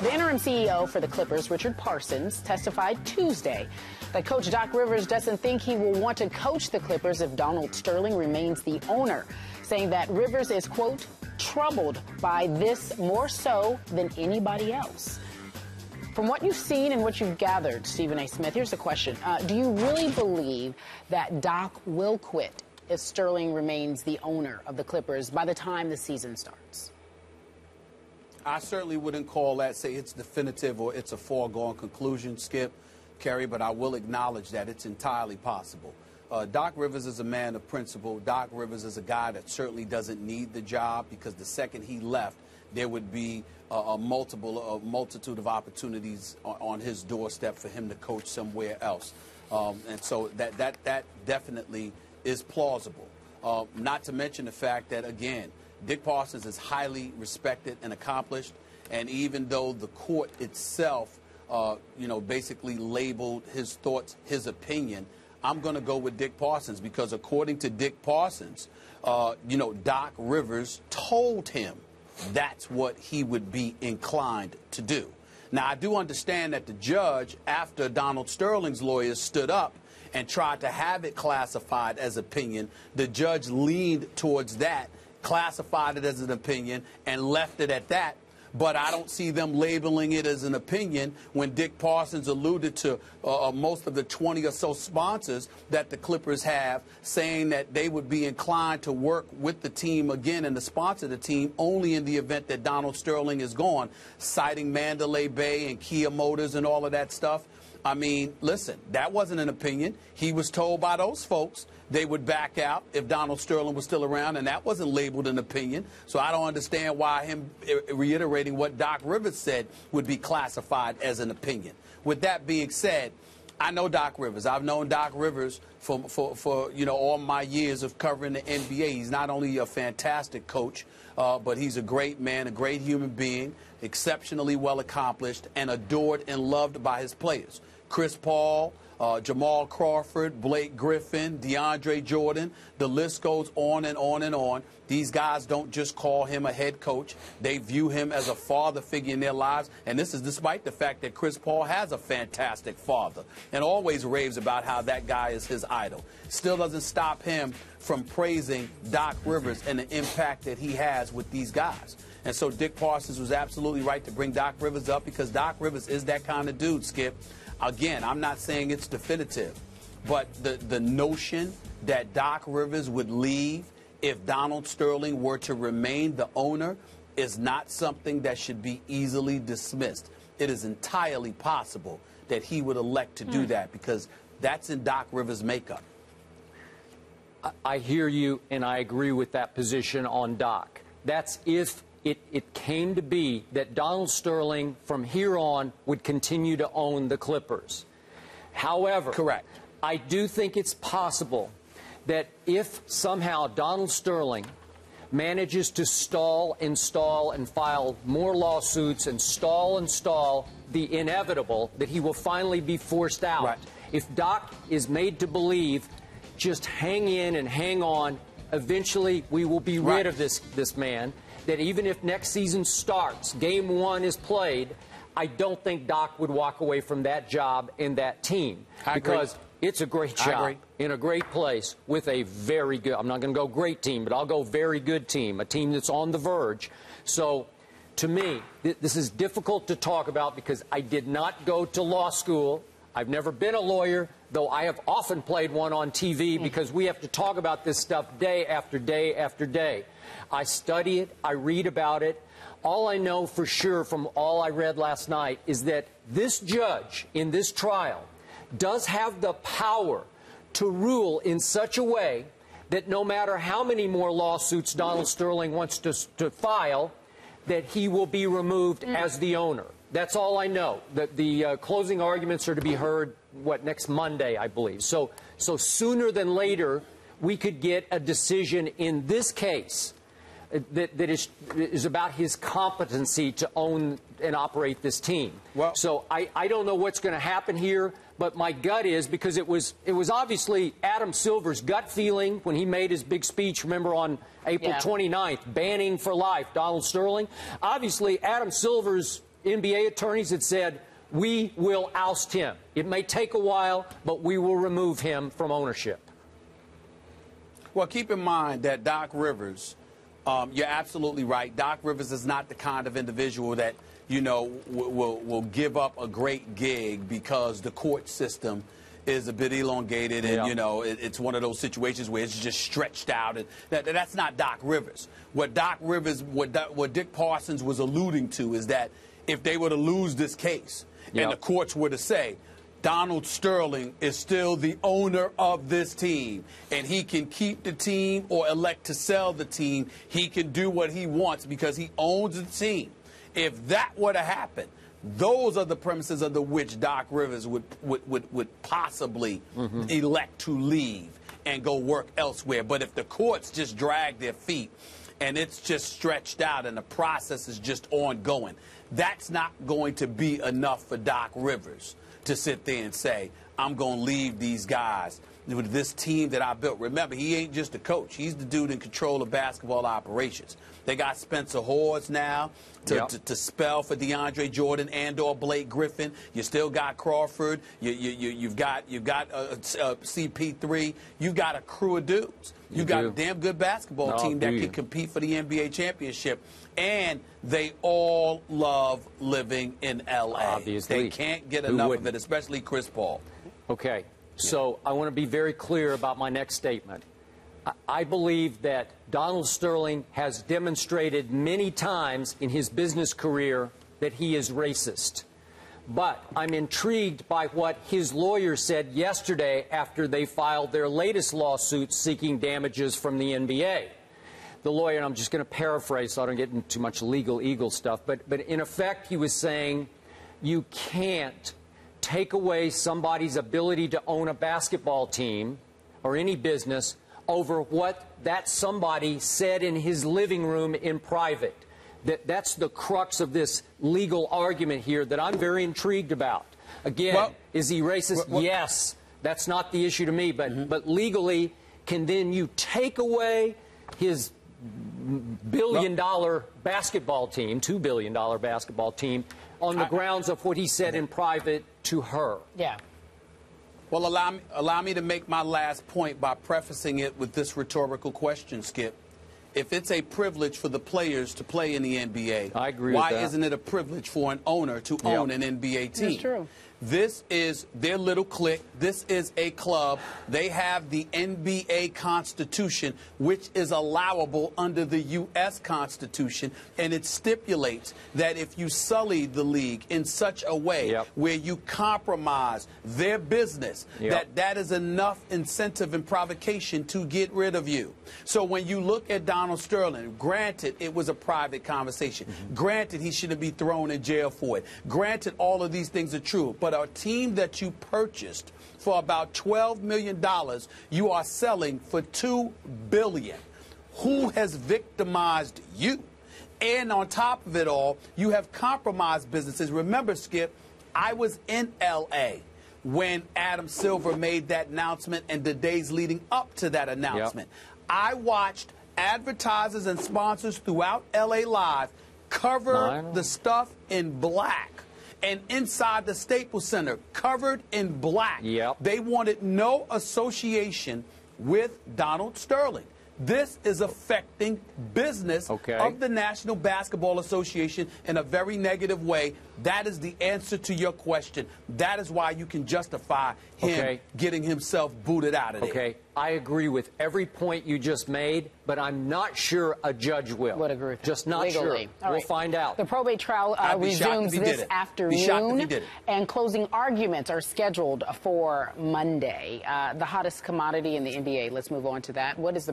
The interim CEO for the Clippers, Richard Parsons, testified Tuesday that Coach Doc Rivers doesn't think he will want to coach the Clippers if Donald Sterling remains the owner, saying that Rivers is, quote, troubled by this more so than anybody else. From what you've seen and what you've gathered, Stephen A. Smith, here's the question. Do you really believe that Doc will quit if Sterling remains the owner of the Clippers by the time the season starts? I certainly wouldn't call that, say it's definitive or it's a foregone conclusion, Skip, Kerry, but I will acknowledge that it's entirely possible. Doc Rivers is a man of principle. Doc Rivers is a guy that certainly doesn't need the job, because the second he left, there would be a multitude of opportunities on his doorstep for him to coach somewhere else. And so that definitely is plausible. Not to mention the fact that, again, Dick Parsons is highly respected and accomplished, and even though the court itself, basically labeled his thoughts, his opinion, I'm going to go with Dick Parsons, because according to Dick Parsons, Doc Rivers told him that's what he would be inclined to do. Now, I do understand that the judge, after Donald Sterling's lawyers stood up and tried to have it classified as opinion, the judge leaned towards that, classified it as an opinion, and left it at that. But I don't see them labeling it as an opinion when Dick Parsons alluded to most of the 20 or so sponsors that the Clippers have, saying that they would be inclined to work with the team again and to sponsor the team only in the event that Donald Sterling is gone, citing Mandalay Bay and Kia Motors and all of that stuff. I mean, listen, that wasn't an opinion. He was told by those folks they would back out if Donald Sterling was still around, and that wasn't labeled an opinion. So I don't understand why him reiterating what Doc Rivers said would be classified as an opinion. With that being said, I know Doc Rivers. I've known Doc Rivers for all my years of covering the NBA. He's not only a fantastic coach, but he's a great man, a great human being, exceptionally well accomplished, and adored and loved by his players. Chris Paul, Jamal Crawford, Blake Griffin, DeAndre Jordan, the list goes on and on and on. These guys don't just call him a head coach. They view him as a father figure in their lives, and this is despite the fact that Chris Paul has a fantastic father and always raves about how that guy is his idol. Still doesn't stop him from praising Doc Rivers and the impact that he has with these guys. And so Dick Parsons was absolutely right to bring Doc Rivers up, because Doc Rivers is that kind of dude, Skip. Again, I'm not saying it's definitive, but the notion that Doc Rivers would leave if Donald Sterling were to remain the owner is not something that should be easily dismissed. It is entirely possible that he would elect to do that, because that's in Doc Rivers' makeup. I hear you, and I agree with that position on Doc. That's if it came to be that Donald Sterling from here on would continue to own the Clippers. However, correct, I do think it's possible that if somehow Donald Sterling manages to stall and file more lawsuits and stall the inevitable, that he will finally be forced out. Right. If Doc is made to believe, just hang in and hang on, eventually we will be rid of this man, that even if next season starts, game one is played, I don't think Doc would walk away from that job and that team. Because it's a great job in a great place with a very good, I'm not going to go great team, but I'll go very good team, a team that's on the verge. So to me, this is difficult to talk about, because I did not go to law school. I've never been a lawyer, though I have often played one on TV, because we have to talk about this stuff day after day after day. I study it. I read about it. All I know for sure from all I read last night is that this judge in this trial does have the power to rule in such a way that no matter how many more lawsuits Donald Sterling wants to file, that he will be removed as the owner. That's all I know. The closing arguments are to be heard, next Monday, I believe. So sooner than later, we could get a decision in this case that is about his competency to own and operate this team. Well, so I don't know what's going to happen here, but my gut is, because it was obviously Adam Silver's gut feeling when he made his big speech, remember, on April 29th, banning for life Donald Sterling. Obviously, Adam Silver's NBA attorneys that said, we will oust him. It may take a while, but we will remove him from ownership. Well, keep in mind that Doc Rivers, you're absolutely right. Doc Rivers is not the kind of individual that, you know, will give up a great gig because the court system is a bit elongated and, you know, it's one of those situations where it's just stretched out. And that's not Doc Rivers. What Doc Rivers, what Dick Parsons was alluding to is that if they were to lose this case and the courts were to say, Donald Sterling is still the owner of this team, and he can keep the team or elect to sell the team. He can do what he wants because he owns the team. If that were to happen, those are the premises under which Doc Rivers would possibly elect to leave and go work elsewhere. But if the courts just drag their feet and it's just stretched out and the process is just ongoing, that's not going to be enough for Doc Rivers to sit there and say, I'm going to leave these guys with this team that I built. Remember, he ain't just a coach. He's the dude in control of basketball operations. They got Spencer Hawes now to spell for DeAndre Jordan and or Blake Griffin. You still got Crawford. You've got CP3. You've got a crew of dudes. You've got a damn good basketball team that can compete for the NBA championship. And they all love living in L.A. Obviously. They can't get enough of it, especially Chris Paul. Okay. So I want to be very clear about my next statement. I believe that Donald Sterling has demonstrated many times in his business career that he is racist. But I'm intrigued by what his lawyer said yesterday after they filed their latest lawsuit seeking damages from the NBA. The lawyer, and I'm just going to paraphrase so I don't get into too much legal stuff, but in effect he was saying you can't take away somebody's ability to own a basketball team or any business over what that somebody said in his living room in private. That's the crux of this legal argument here that I'm very intrigued about. Again, is he racist? Yes. That's not the issue to me. But legally, can then you take away his billion-dollar basketball team, $2 billion basketball team, on the grounds of what he said in private to her? Yeah. Well, allow me to make my last point by prefacing it with this rhetorical question, Skip. If it's a privilege for the players to play in the NBA, I agree why with that. isn't it a privilege for an owner to own an NBA team? That's true. This is their little clique. This is a club. They have the NBA Constitution, which is allowable under the U.S. Constitution, and it stipulates that if you sully the league in such a way where you compromise their business, that is enough incentive and provocation to get rid of you. So when you look at Donald Sterling, granted, it was a private conversation. Granted, he shouldn't be thrown in jail for it. Granted, all of these things are true. But a team that you purchased for about $12 million, you are selling for $2 billion. Who has victimized you? And on top of it all, you have compromised businesses. Remember, Skip, I was in L.A. when Adam Silver made that announcement and the days leading up to that announcement. I watched advertisers and sponsors throughout L.A. Live cover the stuff in black. And inside the Staples Center, covered in black. They wanted no association with Donald Sterling. This is affecting business of the National Basketball Association in a very negative way. That is the answer to your question. That is why you can justify him getting himself booted out of there. I agree with every point you just made, but I'm not sure a judge will. Would agree with that. Just not sure. We'll find out. The probate trial resumes this afternoon, and closing arguments are scheduled for Monday. The hottest commodity in the NBA. Let's move on to that. What is the